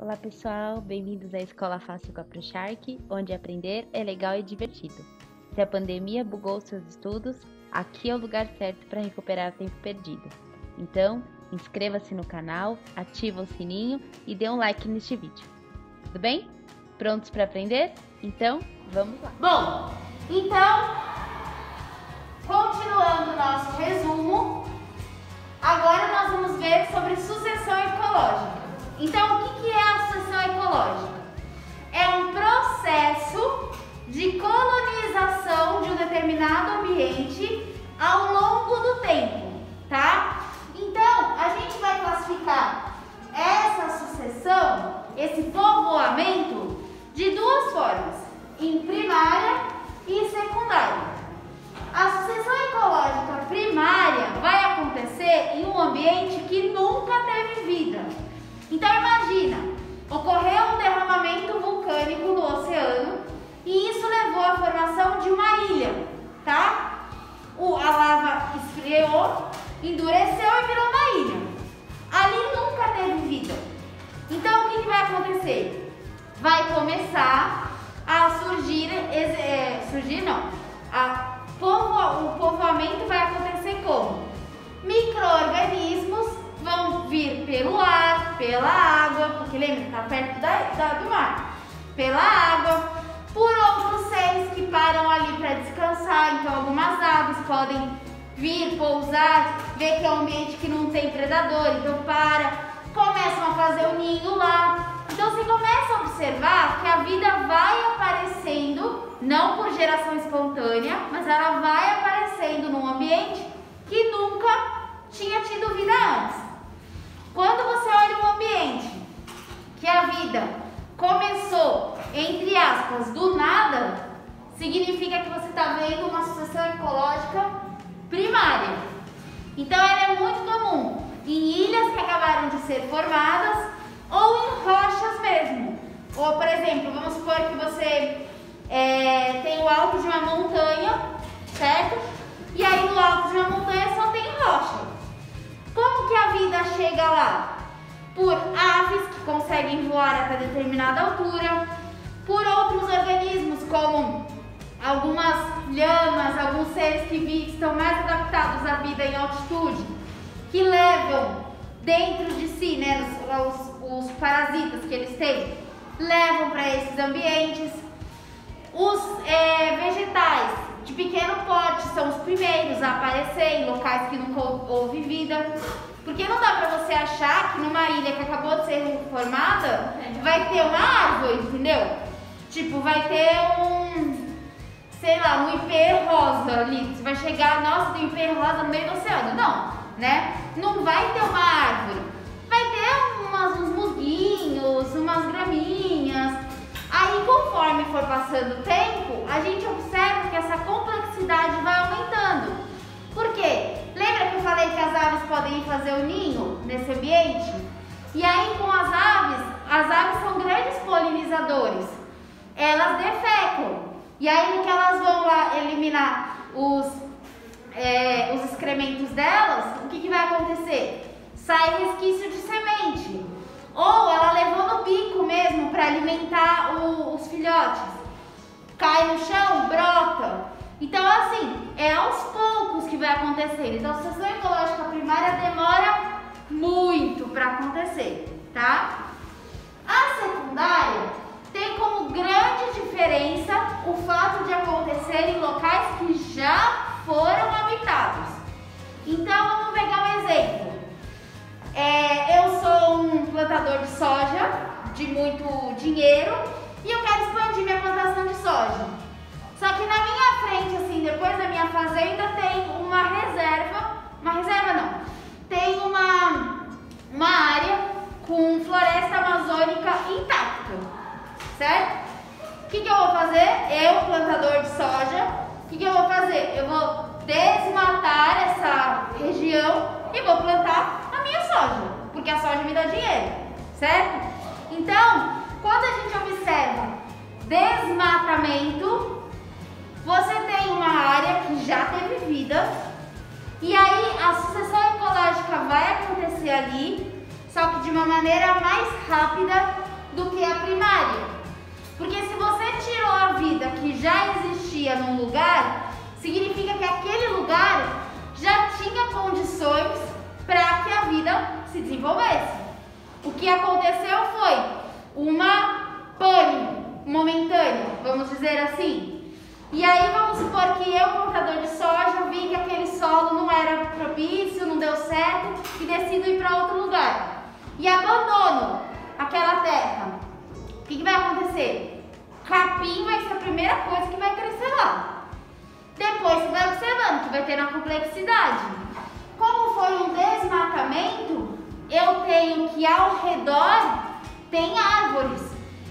Olá pessoal, bem-vindos à Escola Fácil com a ProShark, onde aprender é legal e divertido. Se a pandemia bugou seus estudos, aqui é o lugar certo para recuperar o tempo perdido. Então, inscreva-se no canal, ativa o sininho e dê um like neste vídeo. Tudo bem? Prontos para aprender? Então, vamos lá! Bom, então, continuando o nosso resumo, agora nós vamos ver sobre sucessão ecológica. Então, o que é a sucessão ecológica? É um processo de colonização de um determinado ambiente ao longo do tempo, tá? Então, a gente vai classificar essa sucessão, esse povoamento, de duas formas, em primária e secundária. A sucessão ecológica primária vai acontecer em um ambiente que nunca teve vida. Então imagina, ocorreu um derramamento vulcânico no oceano e isso levou à formação de uma ilha, tá? A lava esfriou, endureceu e virou uma ilha. Ali nunca teve vida. Então o que vai acontecer? Vai começar a surgir, o povoamento vai acontecer como? Micro-organismos vão vir pelo ar, pela água, porque lembra que está perto do mar, pela água, por outros seres que param ali para descansar. Então algumas aves podem vir, pousar, ver que é um ambiente que não tem predador, então começam a fazer o ninho lá. Então você começa a observar que a vida vai aparecendo, não por geração espontânea, mas ela vai aparecendo num ambiente que nunca tinha tido vida antes. Quando você olha um ambiente que a vida começou, entre aspas, do nada, significa que você está vendo uma sucessão ecológica primária. Então ela é muito comum em ilhas que acabaram de ser formadas ou em rochas mesmo. Ou, por exemplo, vamos supor que você tem o alto de uma montanha, certo? E aí no alto de uma montanha só tem rocha. Como que a vida chega lá? Por aves que conseguem voar até determinada altura, por outros organismos como algumas lhamas, alguns seres que estão mais adaptados à vida em altitude, que levam dentro de si, né, os parasitas que eles têm, levam para esses ambientes. Os vegetais de pequeno porte são os primeiros a aparecer em locais que nunca houve vida. Porque não dá pra você achar que numa ilha que acabou de ser formada vai ter uma árvore, entendeu? Tipo, vai ter sei lá, um ipê rosa ali. Você vai chegar, nossa, tem um ipê rosa no meio do oceano. Não, né? Não vai ter uma árvore. Vai ter uns musguinhos, umas graminhas. Aí, conforme for passando o tempo, a gente observa que essa complexidade vai aumentando. Por quê? Lembra que eu falei que as aves podem ir fazer o ninho nesse ambiente? E aí, com as aves são grandes polinizadores. Elas defecam. E aí, no que elas vão lá eliminar os excrementos delas, o que vai acontecer? Sai resquício de semente. Ou ela levou no bico mesmo para alimentar os filhotes. Cai no chão, brota. Então, assim, é aos poucos que vai acontecer. Então, a sucessão ecológica primária demora muito para acontecer, tá? A secundária tem como grande diferença o fato de acontecer em locais que já foram habitados. Então, vamos pegar um exemplo. Eu sou um plantador de soja de muito dinheiro e eu quero expandir minha plantação de soja. Só que na minha frente, assim, depois da minha fazenda, tem tem uma área com floresta amazônica intacta, certo? O que eu vou fazer? Eu, plantador de soja, o que eu vou fazer? Eu vou desmatar essa região e vou plantar a minha soja, porque a soja me dá dinheiro, certo? Então, quando a gente observa desmatamento, você tem uma área que já teve vida e aí a sucessão ecológica vai acontecer ali, só que de uma maneira mais rápida do que a primária. Porque se você tirou a vida que já existia num lugar, significa que aquele lugar já tinha condições para que a vida se desenvolvesse. O que aconteceu foi uma pane momentânea, vamos dizer assim. E aí vamos supor que eu, plantador de soja, vi que aquele solo não era propício, não deu certo e decido ir para outro lugar. E abandono aquela terra. O que vai acontecer? Capim vai ser a primeira coisa que vai crescer lá. Depois você vai observando que vai ter uma complexidade. Como foi um desmatamento, eu tenho que ao redor tem árvores,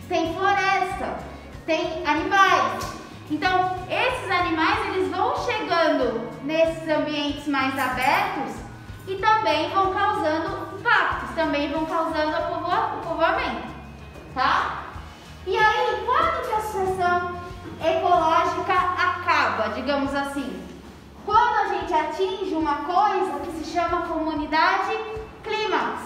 tem floresta, tem animais. Então, esses animais eles vão chegando nesses ambientes mais abertos e também vão causando impactos, também vão causando o povoamento, tá? E aí, quando que a sucessão ecológica acaba, digamos assim? Quando a gente atinge uma coisa que se chama comunidade clímax.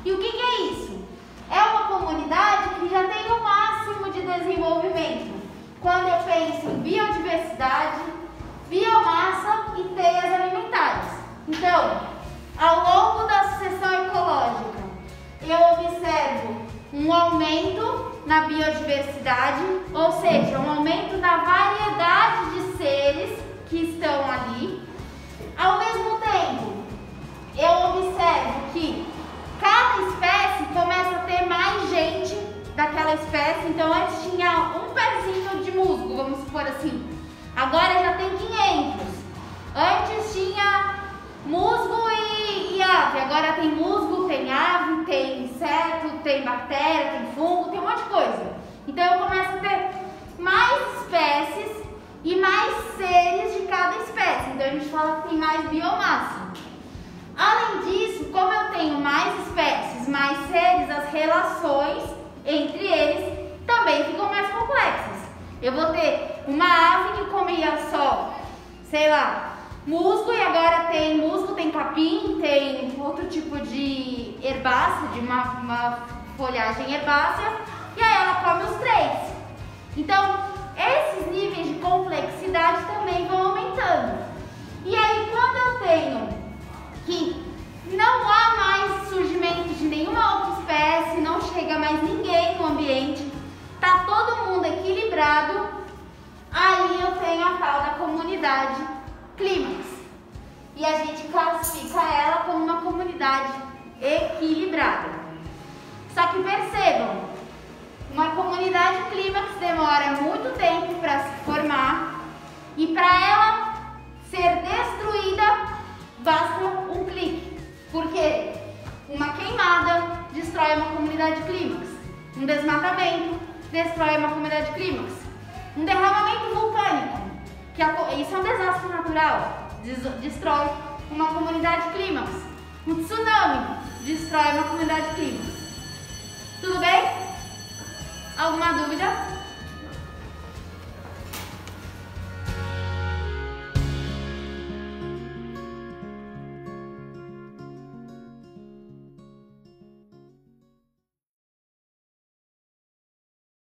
E o que é isso? É uma comunidade que já tem o máximo de desenvolvimento. Quando eu penso em biodiversidade, biomassa e teias alimentares. Então, ao longo da sucessão ecológica, eu observo um aumento na biodiversidade, ou seja, um aumento na variedade de seres que estão ali. Ao mesmo tempo, eu observo que cada espécie começa a ter mais gente daquela espécie. Então, antes tinha um pezinho de musgo, vamos supor assim. Agora já tem 500. Antes tinha musgo e ave. Agora tem musgo, tem ave, tem inseto, tem bactéria, tem fungo, tem um monte de coisa. Então, eu começo a ter mais espécies e mais seres de cada espécie. Então, a gente fala que tem mais biomassa. Além disso, como eu tenho mais espécies, mais seres, as relações entre eles também ficam mais complexas. Eu vou ter uma ave que comia só, sei lá, musgo, e agora tem musgo, tem capim, tem outro tipo de herbácea, de uma folhagem herbácea, e aí ela come os três. Então, esses níveis de complexidade também vão aumentando. E aí, quando eu tenho que não há mais surgimento de nenhuma outra espécie, não chega mais ninguém no ambiente, está todo mundo equilibrado, aí eu tenho a tal da comunidade clímax. E a gente classifica ela como uma comunidade equilibrada. Só que percebam, uma comunidade clímax demora muito tempo para se formar e para ela ser destruída basta um clique. Porque uma queimada destrói uma comunidade clímax. Um desmatamento destrói uma comunidade clímax. Um derramamento vulcânico, isso é um desastre natural, destrói uma comunidade clímax. Um tsunami destrói uma comunidade clímax. Tudo bem? Alguma dúvida?